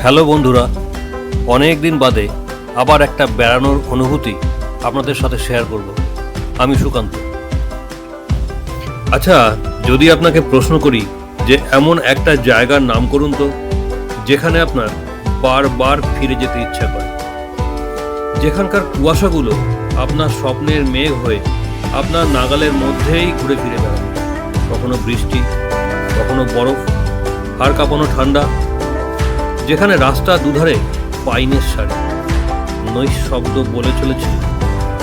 Hello বন্ধুরা, অনেক দিন বাদে আবার একটা বেড়ানোর অনুভূতি আপনাদের সাথে শেয়ার করব। আমি সুকান্ত। আচ্ছা, যদি আপনাকে প্রশ্ন করি যে এমন একটা জায়গার নাম করুন তো যেখানে আপনার বারবার ফিরে যেতে ইচ্ছা করে, যেখানকার কুয়াশাগুলো আপনার স্বপ্নের মেঘ হয়ে আপনার নাগালের মধ্যেই ঘুরে ফিরে বেড়ায়, কখনো বৃষ্টি, কখনো বরফ, হাড় কাঁপানো ঠান্ডা, যেখানে রাস্তা দুধারে পাইনের সারি, নৈশব্দ বলে চলেছে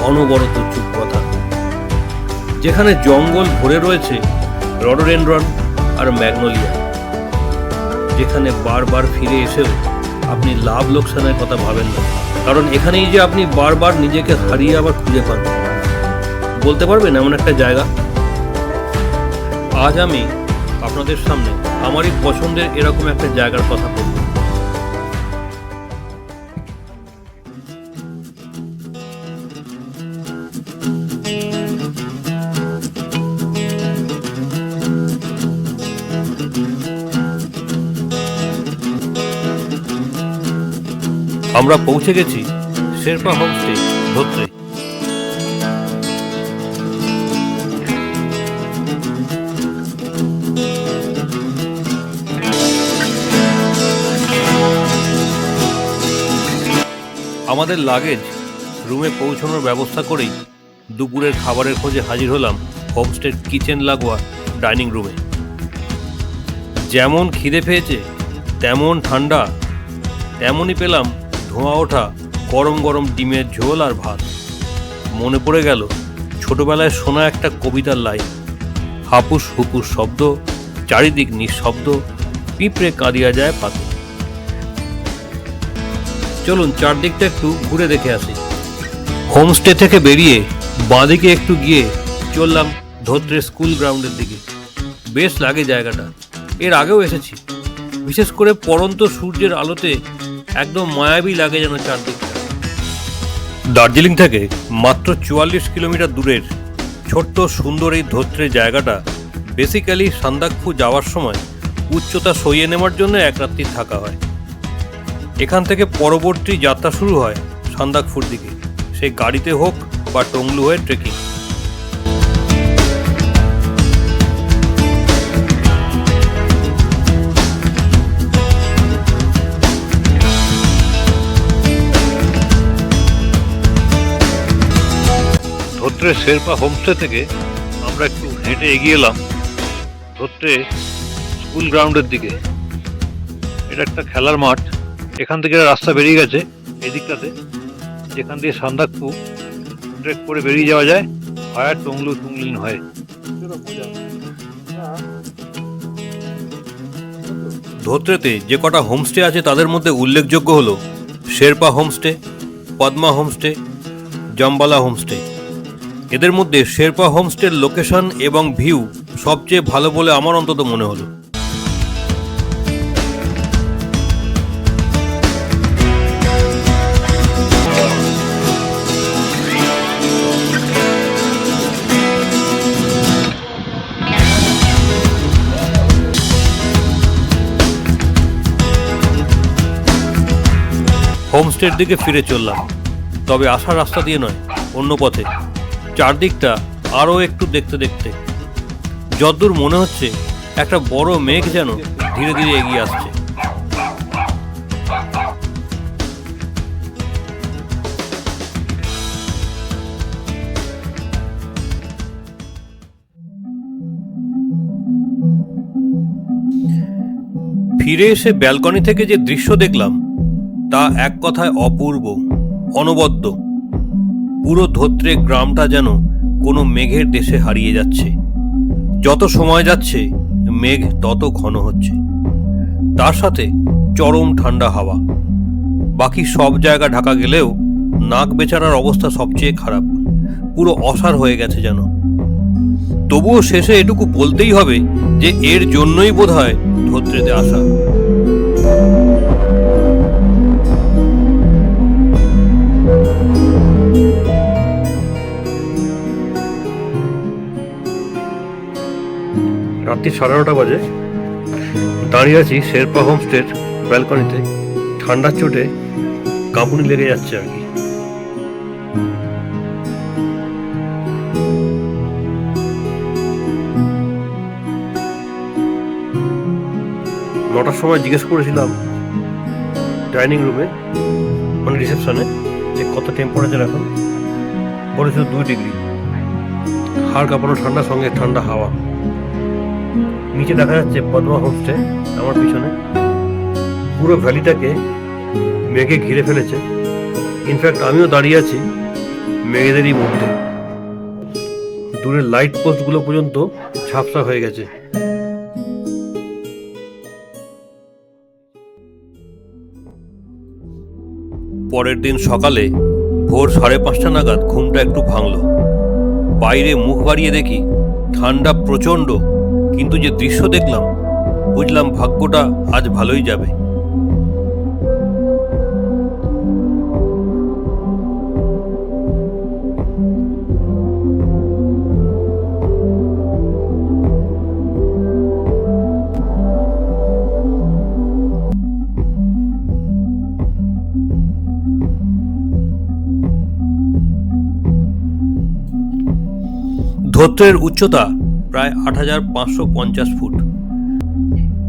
অনবরত চুপ কথা, যেখানে জঙ্গল ভরে রয়েছে রডোডেনড্রন আর ম্যাগনোলিয়া, যেখানে বারবার ফিরে এসেও আপনি লাভ লোকসানের কথা ভাবেন না, কারণ এখানেই যে আপনি বারবার নিজেকে হারিয়ে আবার খুঁজে পান। বলতে পারবেন এমন একটা জায়গা? আজ আমি আপনাদের সামনে আমারই পছন্দের এরকম একটা জায়গার কথা বলব। আমরা পৌঁছে গেছি শেরপা হোমস্টে ধোত্রে। আমাদের লাগেজ রুমে পৌঁছানোর ব্যবস্থা করেই দুপুরের খাবারের খোঁজে হাজির হলাম হোমস্টের কিচেন লাগোয়া ডাইনিং রুমে। যেমন খিদে পেয়েছে তেমন ঠান্ডা, তেমনই পেলাম ধোঁয়া ওঠা গরম গরম ডিমের ঝোল আর ভাত। মনে পড়ে গেল ছোটবেলায় শোনা একটা কবিতার লাইন, হাপুস হুপুস শব্দ, চারিদিক নিঃশব্দ, পিঁপড়ে কাঁদিয়া যায় পাতে। চলুন চারদিকটা একটু ঘুরে দেখে আসি। হোমস্টে থেকে বেরিয়ে বাঁদিকে একটু গিয়ে চললাম ধোত্রে স্কুল গ্রাউন্ডের দিকে। বেশ লাগে জায়গাটা, এর আগেও এসেছি। বিশেষ করে পড়ন্ত সূর্যের আলোতে একদম মায়াবী লাগে যেন চারদিকটা। দার্জিলিং থেকে মাত্র 44 কিলোমিটার দূরের ছোট্ট সুন্দর এই ধোত্রে জায়গাটা বেসিক্যালি সান্দাকফু যাওয়ার সময় উচ্চতা সইয়ে নেওয়ার জন্য এক রাত্রি থাকা হয়। এখান থেকে পরবর্তী যাত্রা শুরু হয় সান্দাকফুর দিকে, সে গাড়িতে হোক বা টংলু হয়ে ট্রেকিং। ধোত্রে শেরপা হোমস্টে থেকে আমরা একটু হেঁটে এগিয়ে এলাম ধোত্রে স্কুল গ্রাউন্ডের দিকে। এটা একটা খেলার মাঠ। এখান থেকে রাস্তা বেরিয়ে গেছে এদিকটাতে, যেখান দিয়ে সান্দাকফু ট্রেক করে বেরিয়ে যাওয়া যায় ভায়া টংলু টুংলিন হয়ে। ধোত্রেতে যে কটা হোমস্টে আছে তাদের মধ্যে উল্লেখযোগ্য হলো Sherpa homestay, Padma homestay, Jambala homestay. এদের মধ্যে শেরপা হোমস্টের লোকেশন এবং ভিউ সবচেয়ে ভালো বলে আমার অন্তত মনে হলো। হোমস্টের দিকে ফিরে চললাম, তবে আসার রাস্তা দিয়ে নয়, অন্য পথে। চারদিকটা আরও একটু দেখতে দেখতে যতদূর মনে হচ্ছে একটা বড় মেঘ যেন ধীরে ধীরে এগিয়ে আসছে। ফিরে এসে ব্যালকনি থেকে যে দৃশ্য দেখলাম তা এক কথায় অপূর্ব, অনবদ্য। পুরো ধোত্রে গ্রামটা যেন কোনো মেঘের দেশে হারিয়ে যাচ্ছে। যত সময় যাচ্ছে মেঘ তত ঘন হচ্ছে, তার সাথে চরম ঠান্ডা হাওয়া। বাকি সব জায়গা ঢাকা গেলেও নাক বেচারার অবস্থা সবচেয়ে খারাপ, পুরো অসাড় হয়ে গেছে যেন। তবুও শেষে এটুকু বলতেই হবে যে এর জন্যই বোধহয় ধোত্রেতে আসা। রাত্রি 9:30 বাজে। দাঁড়িয়ে আছি শেরপা হোমস্টের ব্যালকনিতে। ঠান্ডার চোটে কাঁপুনি লেগে যাচ্ছে আর কি। নটার সময় জিজ্ঞেস করেছিলাম ডাইনিং রুমে, মানে রিসেপশনে, যে কত টেম্পারেচার এখন। বলেছিল 2 ডিগ্রি। হাড় কাঁপানো ঠান্ডার সঙ্গে ঠান্ডা হাওয়া। নিচে দেখা যাচ্ছে পদ্মা হোমস্টে আমার পিছনে। পুরো ভ্যালিটাকে মেঘে ঘিরে ফেলেছে। ইনফ্যাক্ট আমিও দাঁড়িয়ে আছি মেঘেদেরই মধ্যে। দূরের লাইট পোস্টগুলো পর্যন্ত ঝাপসা হয়ে গেছে। পরের দিন সকালে ভোর 5:30 নাগাদ ঘুমটা একটু ভাঙল। বাইরে মুখ বাড়িয়ে দেখি ঠান্ডা প্রচণ্ড, কিন্তু যে দৃশ্য দেখলাম বুঝলাম ভাগ্যটা আজ ভালোই যাবে। ধোত্রের উচ্চতা প্রায় 8,550 ফুট।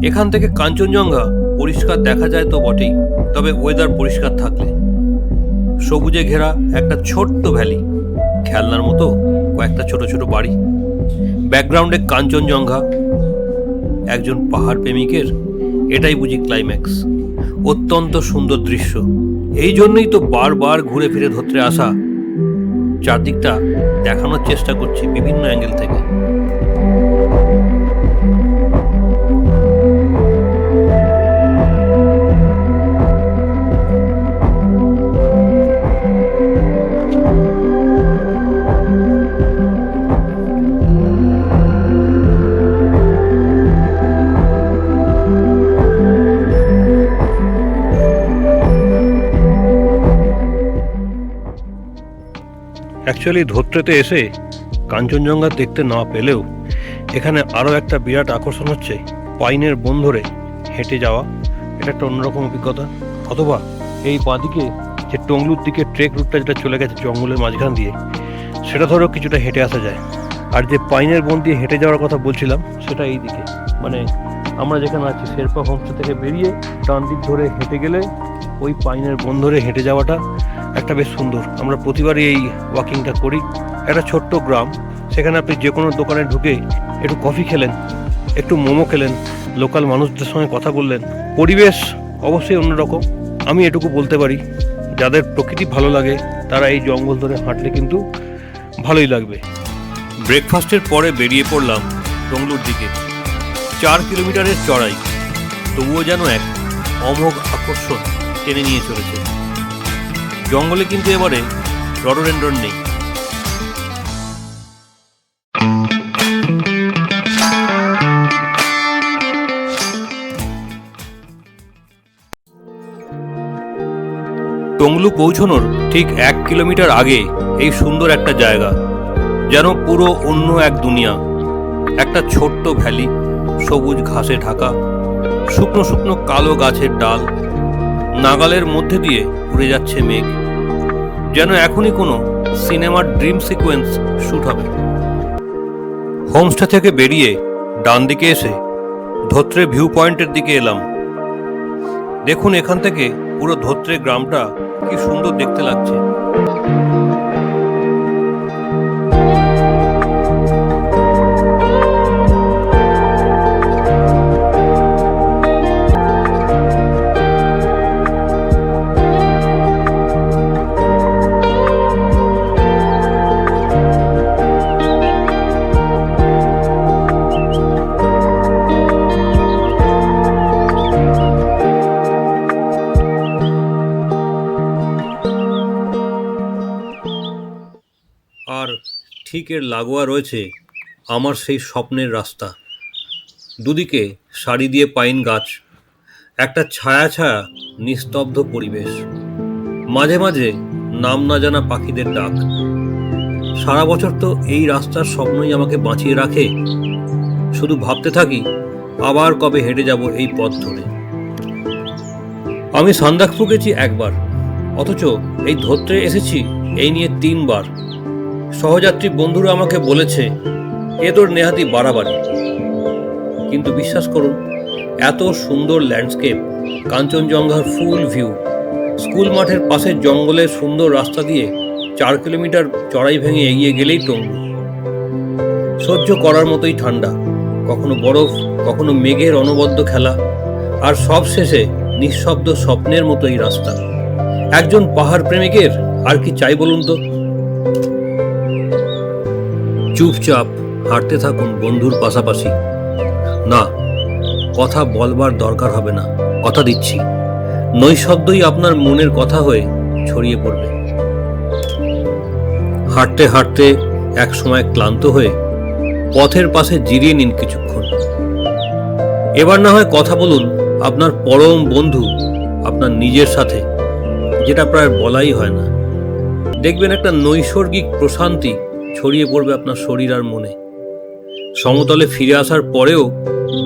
এখান থেকে কাঞ্চনজঙ্ঘা পরিষ্কার দেখা যায় তো বটেই, তবে ওয়েদার পরিষ্কার থাকলে। সবুজে ঘেরা একটা ছোট্ট ভ্যালি, খেলনার মতো কয়েকটা ছোট ছোট বাড়ি, ব্যাকগ্রাউন্ডে কাঞ্চনজঙ্ঘা। একজন পাহাড় প্রেমিকের এটাই বুঝি ক্লাইম্যাক্স। অত্যন্ত সুন্দর দৃশ্য। এই জন্যই তো বারবার ঘুরে ফিরে ধোত্রে আসা। চারদিকটা দেখানোর চেষ্টা করছি বিভিন্ন অ্যাঙ্গেল থেকে। অ্যাকচুয়ালি ধোত্রেতে এসে কাঞ্চনজঙ্ঘা দেখতে না পেলেও এখানে আরও একটা বিরাট আকর্ষণ হচ্ছে পাইনের বন ধরে হেঁটে যাওয়া। এটা একটা অন্যরকম অভিজ্ঞতা। অথবা এই বাঁদিকে যে টংলুর দিকে ট্রেক রুটটা যেটা চলে গেছে জঙ্গলের মাঝখান দিয়ে, সেটা ধরেও কিছুটা হেঁটে আসা যায়। আর যে পাইনের বন দিয়ে হেঁটে যাওয়ার কথা বলছিলাম সেটা এই দিকে, মানে আমরা যেখানে আছি শেরপা হোমস্টে থেকে বেরিয়ে ডান দিক ধরে হেঁটে গেলে ওই পাইনের বন ধরে হেঁটে যাওয়াটা একটা বেশ সুন্দর। আমরা প্রতিবারই এই ওয়াকিংটা করি। একটা ছোট্ট গ্রাম, সেখানে আপনি যে কোনো দোকানে ঢুকে একটু কফি খেলেন, একটু মোমো খেলেন, লোকাল মানুষদের সঙ্গে কথা বললেন, পরিবেশ অবশ্যই অন্যরকম। আমি এটুকু বলতে পারি, যাদের প্রকৃতি ভালো লাগে তারা এই জঙ্গল ধরে হাঁটলে কিন্তু ভালোই লাগবে। ব্রেকফাস্টের পরে বেরিয়ে পড়লাম টংলুর দিকে। 4 কিলোমিটারের চড়াই, তবুও যেন এক অমোঘ আকর্ষণ টেনে নিয়ে চলেছে। জঙ্গলে কিন্তু এবারে রডোডেন্ড্রন নেই। টংলু পৌঁছানোর ঠিক 1 কিলোমিটার আগে এই সুন্দর একটা জায়গা, যেন পুরো অন্য এক দুনিয়া। একটা ছোট্ট ভ্যালি, সবুজ ঘাসে ঢাকা, শুকনো শুকনো কালো গাছের ডাল, নাগালের মধ্যে দিয়ে উড়ে যাচ্ছে মেঘ। যেন এখনই কোনো সিনেমার ড্রিম সিকোয়েন্স শ্যুট হবে। হোমস্টে থেকে বেরিয়ে ডান দিকে এসে ধোত্রে ভিউ পয়েন্টের দিকে এলাম। দেখুন এখান থেকে পুরো ধোত্রে গ্রামটা কি সুন্দর দেখতে লাগছে। আর ঠিক এর লাগোয়া রয়েছে আমার সেই স্বপ্নের রাস্তা। দুদিকে সারি দিয়ে পাইন গাছ, একটা ছায়া ছায়া নিস্তব্ধ পরিবেশ, মাঝে মাঝে নাম না জানা পাখিদের ডাক। সারা বছর তো এই রাস্তার স্বপ্নই আমাকে বাঁচিয়ে রাখে। শুধু ভাবতে থাকি আবার কবে হেঁটে যাব এই পথ ধরে। আমি সান্দাকফু গেছি একবার, অথচ এই ধোত্রে এসেছি এই নিয়ে 3 বার। সহযাত্রী বন্ধুরা আমাকে বলেছে এ তোর নেহাতি বাড়াবাড়ি। কিন্তু বিশ্বাস করুন, এত সুন্দর ল্যান্ডস্কেপ, কাঞ্চনজঙ্ঘার ফুল ভিউ, স্কুল মাঠের পাশের জঙ্গলের সুন্দর রাস্তা দিয়ে 4 কিলোমিটার চড়াই ভেঙে এগিয়ে গেলেই টঙ্গী। সহ্য করার মতোই ঠান্ডা, কখনো বরফ, কখনো মেঘের অনবদ্য খেলা, আর সব শেষে নিঃশব্দ স্বপ্নের মতোই রাস্তা। একজন পাহাড় প্রেমিকের আর কি চাই বলুন তো? চুপচাপ হাঁটতে থাকুন বন্ধুর পাশাপাশি। না, কথা বলবার দরকার হবে না, কথা দিচ্ছি, নৈশব্দই আপনার মনের কথা হয়ে ছড়িয়ে পড়বে। হাঁটতে হাঁটতে এক সময় ক্লান্ত হয়ে পথের পাশে জিরিয়ে নিন কিছুক্ষণ। এবার না হয় কথা বলুন আপনার পরম বন্ধু, আপনার নিজের সাথে, যেটা প্রায় বলাই হয় না। দেখবেন একটা নৈসর্গিক প্রশান্তি ছড়িয়ে পড়বে আপনার শরীর আর মনে। সমতলে ফিরে আসার পরেও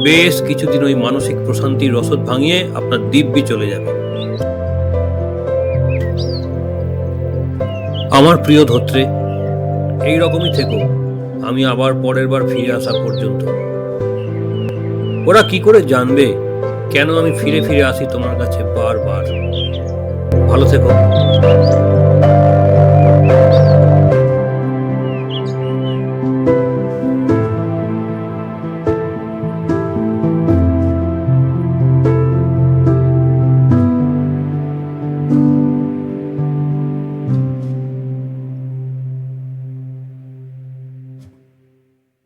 বেশ কিছুদিন ওই মানসিক প্রশান্তির রসদ ভাঙিয়ে আপনার দিব্যি চলে যাবে। আমার প্রিয় ধোত্রে, এই রকমই থেকো আমি আবার পরের বার ফিরে আসা পর্যন্ত। ওরা কি করে জানবে কেন আমি ফিরে ফিরে আসি তোমার কাছে বারবার? ভালো থেকো।